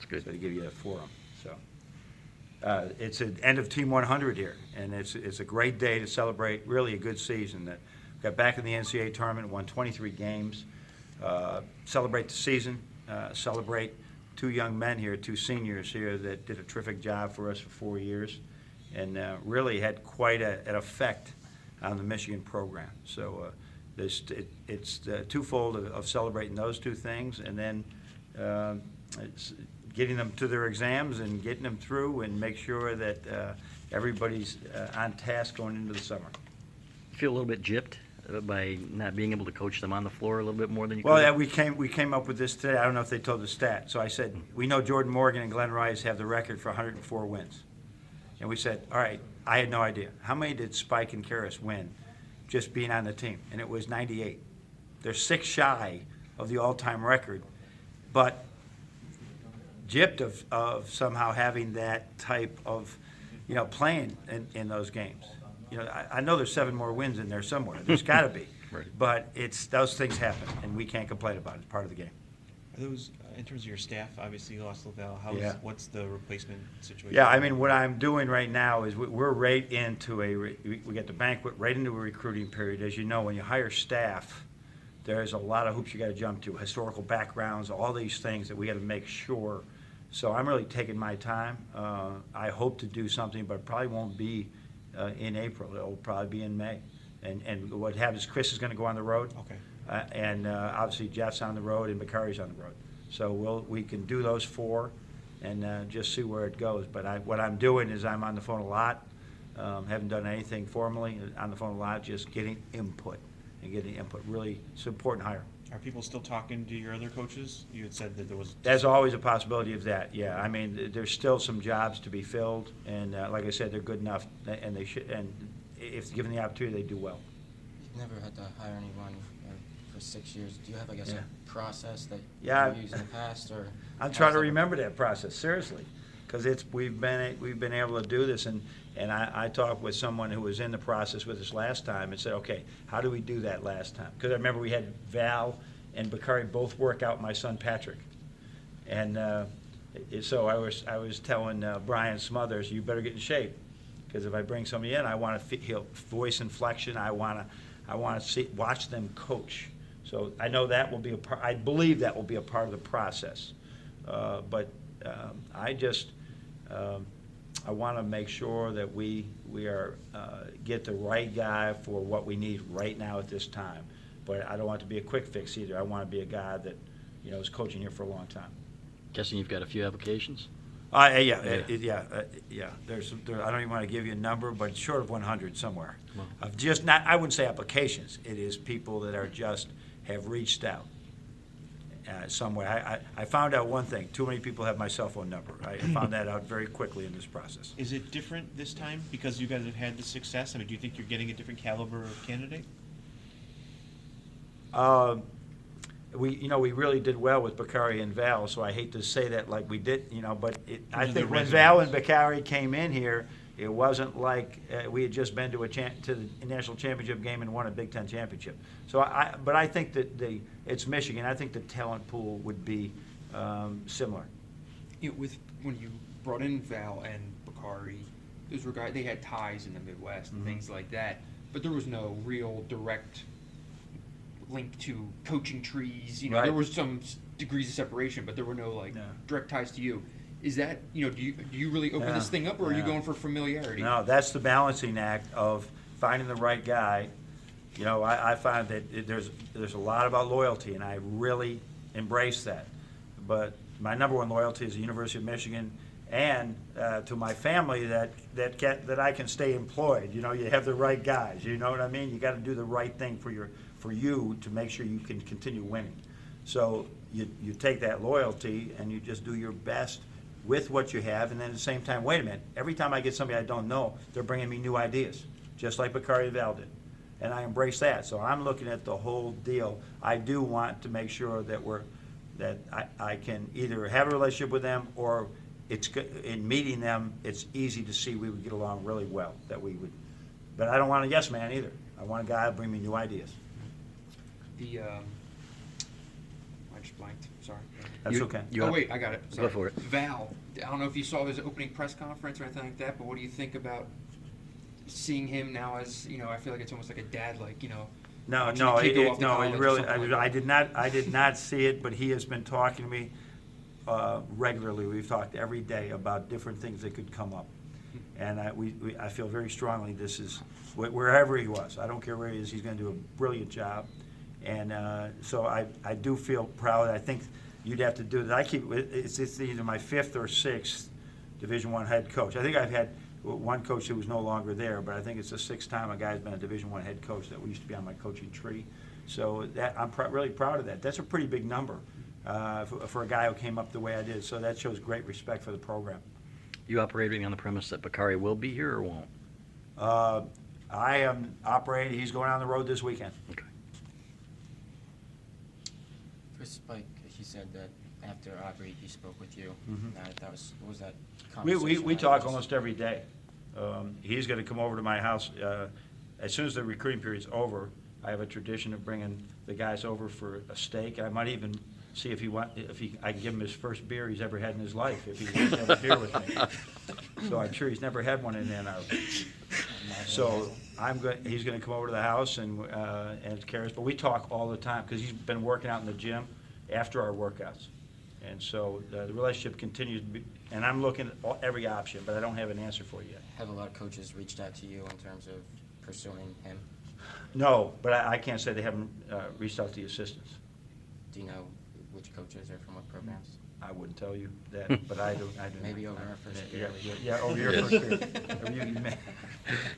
good. So to give you a forum. So it's an end of Team 100 here, and it's a great day to celebrate really a good season. That got back in the NCAA tournament, won 23 games. Celebrate the season. Celebrate two young men here, two seniors here that did a terrific job for us for 4 years, and really had quite an effect on the Michigan program. So it's twofold of celebrating those two things, and then it's getting them to their exams and getting them through, and make sure that everybody's on task going into the summer. You feel a little bit gypped by not being able to coach them on the floor a little bit more than you could? Well, yeah, we came up with this today. I don't know if they told the stat. So I said, we know Jordan Morgan and Glenn Rice have the record for 104 wins. And we said, all right, I had no idea. How many did Spike and Karras win just being on the team? And it was 98. They're 6 shy of the all-time record, but gypped of somehow having that type of, playing in those games. I know there's 7 more wins in there somewhere. There's got to be. Right. But those things happen, and we can't complain about it. It's part of the game. Are those, in terms of your staff, obviously you lost LaVelle, what's the replacement situation? Yeah, I mean, what I'm doing right now is we're right into we get the banquet right into a recruiting period. As you know, when you hire staff, there's a lot of hoops you got to jump to, historical backgrounds, all these things that we got to make sure. So I'm really taking my time. I hope to do something, but it probably won't be in April. It'll probably be in May. And what happens, Chris is going to go on the road. Okay. And obviously Jeff's on the road and Bakari's on the road. So we can do those 4 and just see where it goes. But what I'm doing is I'm on the phone a lot. Haven't done anything formally, on the phone a lot, just getting input. And getting input, really, it's an important hire. Are people still talking to your other coaches? You had said that there was... There's always a possibility of that, yeah. I mean, there's still some jobs to be filled, and like I said, they're good enough, and they should. And if given the opportunity, they do well. You've never had to hire anyone for 6 years. Do you have, I guess, Yeah. a process that Yeah, you've used in the past, or? I'm trying to remember that process, seriously, because we've been able to do this, and I talked with someone who was in the process with us last time and said, okay, how do we do that last time? Because I remember we had Val and Bakari both work out my son Patrick, and so I was telling Brian Smothers, you better get in shape, because if I bring somebody in, I want to he'll voice inflection. I want to watch them coach. So I know that will be a part. I believe that will be a part of the process, but I want to make sure that we are get the right guy for what we need right now at this time. But I don't want it to be a quick fix either. I want to be a guy that is coaching here for a long time. Guessing you've got a few applications? Yeah. There's I don't even want to give you a number, but it's short of 100 somewhere. Wow. Of just not, I wouldn't say applications. It is people that are just have reached out somewhere. I found out one thing: too many people have my cell phone number. I found that out very quickly in this process. Is it different this time because you guys have had the success? I mean, do you think you're getting a different caliber of candidate? We really did well with Bakari and Val, so I hate to say that like we did, but I Those are think the when resumes. Val and Bakari came in here, it wasn't like we had just been to the national championship game and won a Big Ten championship. So but I think that it's Michigan. I think the talent pool would be similar. When you brought in Val and Bakari, those were guys, they had ties in the Midwest and things like that, but there was no real direct link to coaching trees. Right. There was some degrees of separation, but there were no direct ties to you. Is that, do you really open this thing up, or are you going for familiarity? No, that's the balancing act of finding the right guy. I find that there's a lot about loyalty, and I really embrace that. But my number one loyalty is the University of Michigan, and to my family that I can stay employed. You have the right guys. You know what I mean? You got to do the right thing for you to make sure you can continue winning. So you take that loyalty and you just do your best with what you have, and then at the same time, wait a minute, every time I get somebody I don't know, they're bringing me new ideas, just like Bakari and Val did. And I embrace that. So I'm looking at the whole deal. I do want to make sure that I can either have a relationship with them, or in meeting them, it's easy to see we would get along really well, that we would. But I don't want a yes man either. I want a guy to bring me new ideas. I just blanked. sorry. That's You- okay. you Oh, up? wait, I got it. Go Sorry. for it. Val, I don't know if you saw his opening press conference or anything like that, but what do you think about seeing him now as, I feel like it's almost like a dad, No, watching no, a kid go it, off to no, college it or really, something like that. I did not see it, but he has been talking to me regularly. We've talked every day about different things that could come up. And I feel very strongly this is, wherever he was, I don't care where he is, he's gonna do a brilliant job. And so I do feel proud. I think you'd have to do that. It's either my 5th or 6th Division I head coach. I think I've had one coach who was no longer there, but I think it's the 6th time a guy's been a Division I head coach that used to be on my coaching tree. So I'm really proud of that. That's a pretty big number for a guy who came up the way I did. So that shows great respect for the program. You operating on the premise that Bakari will be here or won't? I am operating, he's going on the road this weekend. Okay. For Spike, he said that after Aubrey, he spoke with you. Mhm. What was that We conversation? talk almost every day. He's going to come over to my house. As soon as the recruiting period's over, I have a tradition of bringing the guys over for a steak. I might even see if I can give him his first beer he's ever had in his life, if he wants to have a beer with me. So I'm sure he's never had one in Ann Arbor. So he's going to come over to the house and Karis, but we talk all the time because he's been working out in the gym after our workouts. And so the relationship continues to be, and I'm looking at every option, but I don't have an answer for you yet. Have a lot of coaches reached out to you in terms of pursuing him? No, but I can't say they haven't reached out to the assistants. Do you know which coaches are from what programs? I wouldn't tell you that, but I do. Maybe not. over our first Yeah, beer. yeah, over your first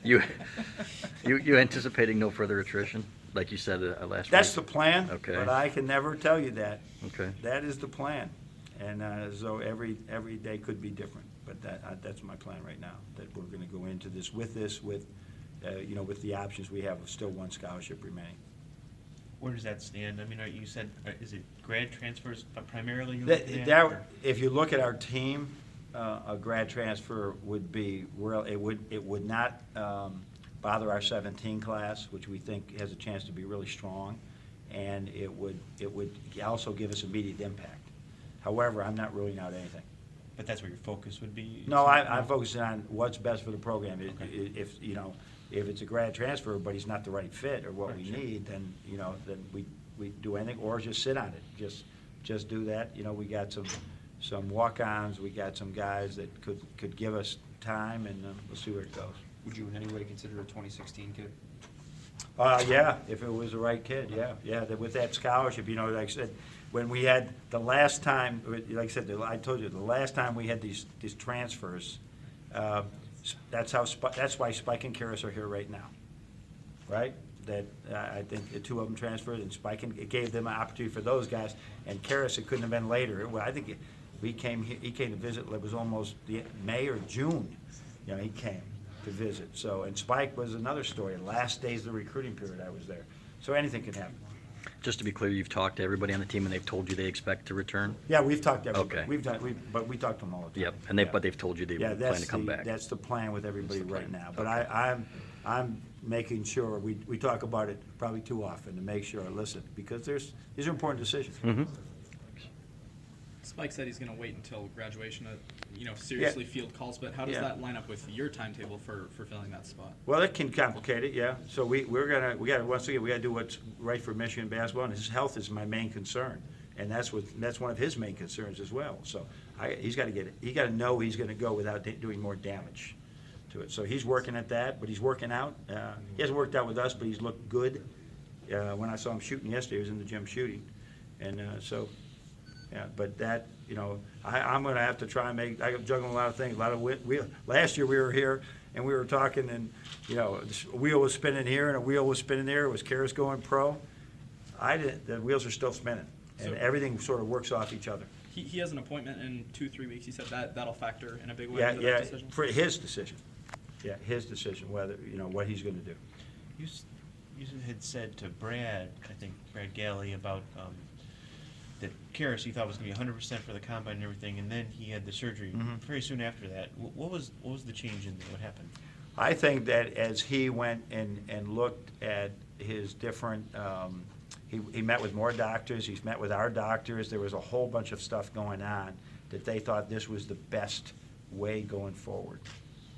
beer. You anticipating no further attrition, like you said last week? That's the plan, Okay. but I can never tell you that. Okay. That is the plan. And so every day could be different, but that's my plan right now, that we're going to go into this with the options we have of still one scholarship remaining. Where does that stand? I mean, you said, is it grad transfers primarily you're looking at? or- If you look at our team, a grad transfer would be, it would not bother our 17 class, which we think has a chance to be really strong, and it would also give us immediate impact. However, I'm not ruling out anything. But that's where your focus would be? No, I'm focusing on what's best for the program. Okay. If it's a grad transfer, but he's not the right fit or what we Sure. need, then we do anything, or just sit on it. Just do that. We got some walk-ons, we got some guys that could give us time, and we'll see where it goes. Would you in any way consider a 2016 kid? Yeah, if it was the right kid, yeah. With that scholarship, like I said, when we had the last time, like I said, I told you, the last time we had these transfers, that's why Spike and Karis are here right now, right? That I think the 2 of them transferred, and Spike, and it gave them an opportunity for those guys, and Karis, it couldn't have been later. Well, I think he came to visit, it was almost May or June, he came to visit. So, and Spike was another story. Last days of the recruiting period, I was there. So anything can happen. Just to be clear, you've talked to everybody on the team and they've told you they expect to return? Yeah, we've talked to everybody. Okay. But we talk to them all the time. Yep, and Yeah. but they've told you they Yeah, plan to come back? That's the plan with everybody That's the right plan. now. But Okay. I'm making sure, we talk about it probably too often, to make sure I listen, because these are important decisions. Mm-hmm. Spike said he's going to wait until graduation to, seriously field calls, but how does Yeah. that line up with your timetable for filling that spot? Well, it can complicate it, yeah. So we gotta do what's right for Michigan basketball, and his health is my main concern. And that's one of his main concerns as well. So he's got to know he's going to go without doing more damage to it. So he's working at that, but he's working out. He hasn't worked out with us, but he's looked good. When I saw him shooting yesterday, he was in the gym shooting. And yeah, but that, I'm going to have to try and I'm juggling a lot of things. Last year we were here and we were talking, and, a wheel was spinning here and a wheel was spinning there. It was Karis going pro. The wheels are still spinning, and So- everything sort of works off each other. He has an appointment in 2-3 weeks. He said that'll factor in a big way Yeah, into yeah, that decision. for his decision. Yeah, his decision, whether, what he's going to do. You had said to Brad, I think Brad Galley, about that Karis you thought was going to be 100% for the combine and everything, and then he had the surgery Mhm. very soon after that. What was the change in what happened? I think that as he went and looked at his different he met with more doctors, he's met with our doctors, there was a whole bunch of stuff going on that they thought this was the best way going forward,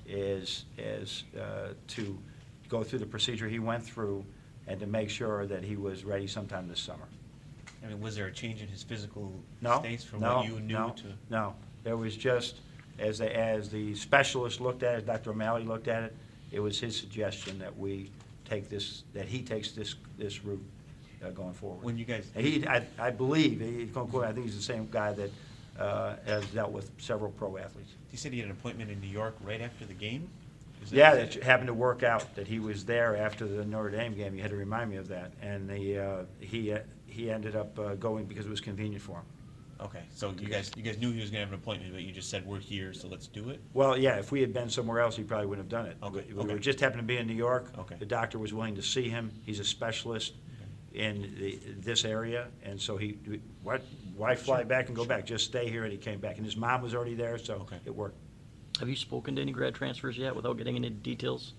is to go through the procedure he went through and to make sure that he was ready sometime this summer. I mean, was there a change in his physical No, states from no, what you knew no, to? no. There was just, as the specialist looked at it, Dr. O'Malley looked at it, it was his suggestion that we take this, that he takes this route going forward. When you guys, And I believe, I think he's the same guy that has dealt with several pro athletes. he said he had an appointment in New York right after the game? Is Yeah, that happened to work out, that he was there after the Notre Dame game. You had to remind me of that. And he ended up going because it was convenient for him. Okay, so you guys knew he was gonna have an appointment, but you just said, we're here, so let's do it? Well, yeah, if we had been somewhere else, he probably wouldn't have done it. Okay, We okay. just happened to be in New York. Okay. The doctor was willing to see him. He's a specialist in this area, and so why fly back and go back? Just stay here, and he came back. And his mom was already there, so Okay. it worked. Have you spoken to any grad transfers yet without getting into details?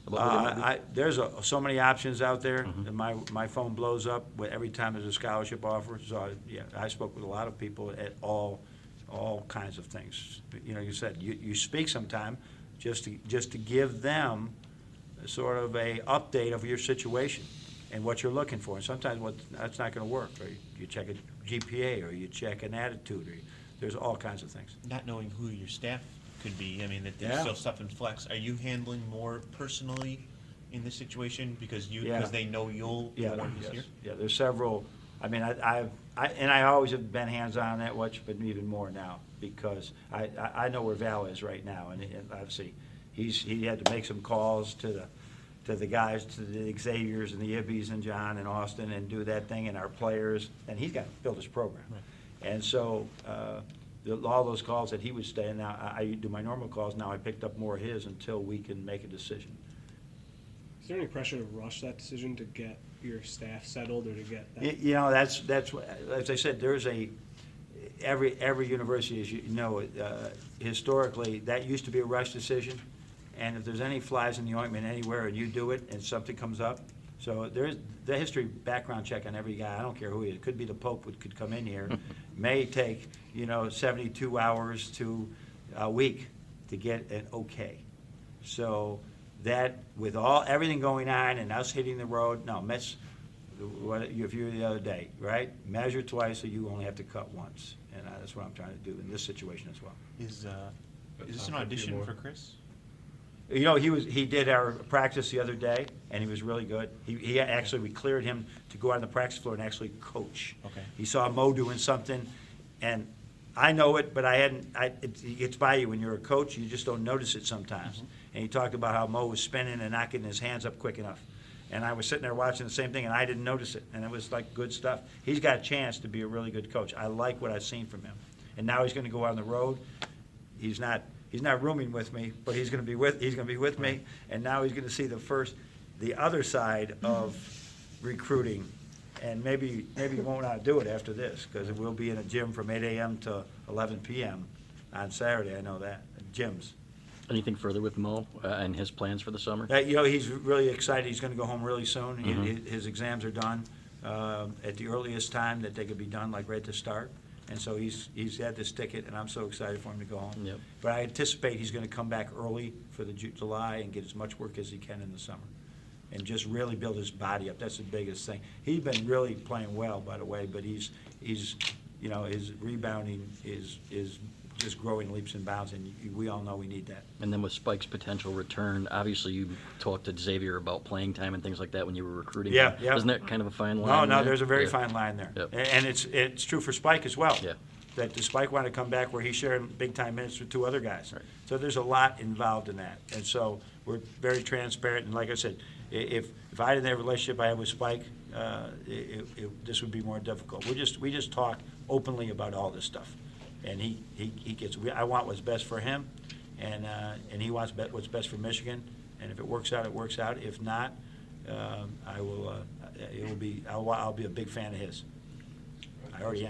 about where they might be? There's so many options out there, Mhm. and my phone blows up every time there's a scholarship offer. So, yeah, I spoke with a lot of people at all kinds of things. You know, you said, you speak sometime just to give them sort of a update of your situation and what you're looking for. And sometimes that's not gonna work, or you check a GPA, or you check an attitude, or there's all kinds of things. Not knowing who your staff could be, I mean, that there's Yeah. still stuff in flux. Are you handling more personally in this situation because Yeah. because they know you'll be the one who's Yes. here? Yeah, there's several, I mean, I always have been hands-on on that watch, but even more now, because I know where Val is right now, and obviously, he had to make some calls to the guys, to the Xaviers and the Ibbies and John and Austin, and do that thing, and our players, and he's got to build his program. Right. And so, all those calls that he was staying, now, I do my normal calls, now I picked up more of his until we can make a decision. Is there any pressure to rush that decision to get your staff settled or to get that? You know, that's, as I said, there's every university, as you know, historically, that used to be a rush decision. And if there's any flies in the ointment anywhere and you do it and something comes up, so there's the history background check on every guy. I don't care who he is. It could be the Pope could come in here. May take, 72 hours to a week to get an okay. So that, with everything going on and us hitting the road, no, what you viewed the other day, right? Measure twice, so you only have to cut once. And that's what I'm trying to do in this situation as well. Is this an audition for Chris? He did our practice the other day, and he was really good. We cleared him to go out on the practice floor and actually coach. Okay. He saw Mo doing something, and I know it, but it gets by you when you're a coach, you just don't notice it sometimes. Mm-hmm. And he talked about how Mo was spinning and not getting his hands up quick enough. And I was sitting there watching the same thing, and I didn't notice it, and it was like good stuff. He's got a chance to be a really good coach. I like what I've seen from him. And now he's gonna go on the road. He's not rooming with me, but he's gonna be with me, and now he's gonna see the other side of recruiting. And maybe he won't not do it after this, because we'll be in a gym from 8 a.m. to 11 p.m. on Saturday, I know that, gyms. Anything further with Mo and his plans for the summer? He's really excited, he's gonna go home really soon. Mhm. His exams are done at the earliest time that they could be done, like right to start. And so he's had this ticket, and I'm so excited for him to go home. Yep. But I anticipate he's gonna come back early for the July and get as much work as he can in the summer. And just really build his body up, that's the biggest thing. He's been really playing well, by the way, but his rebounding is just growing leaps and bounds, and we all know we need that. And then with Spike's potential return, obviously you talked to Xavier about playing time and things like that when you were recruiting him. Yeah. Isn't that kind of a fine line? No, there? there's a very Yeah. fine line there. Yep. And it's true for Spike as well. Yeah. That the Spike wanted to come back where he shared big-time minutes with two other guys. Right. So there's a lot involved in that. And so we're very transparent, and like I said, if I didn't have a relationship I had with Spike, this would be more difficult. We just talk openly about all this stuff. And I want what's best for him, and he wants what's best for Michigan. And if it works out, it works out. If not, I'll be a big fan of his. I already am.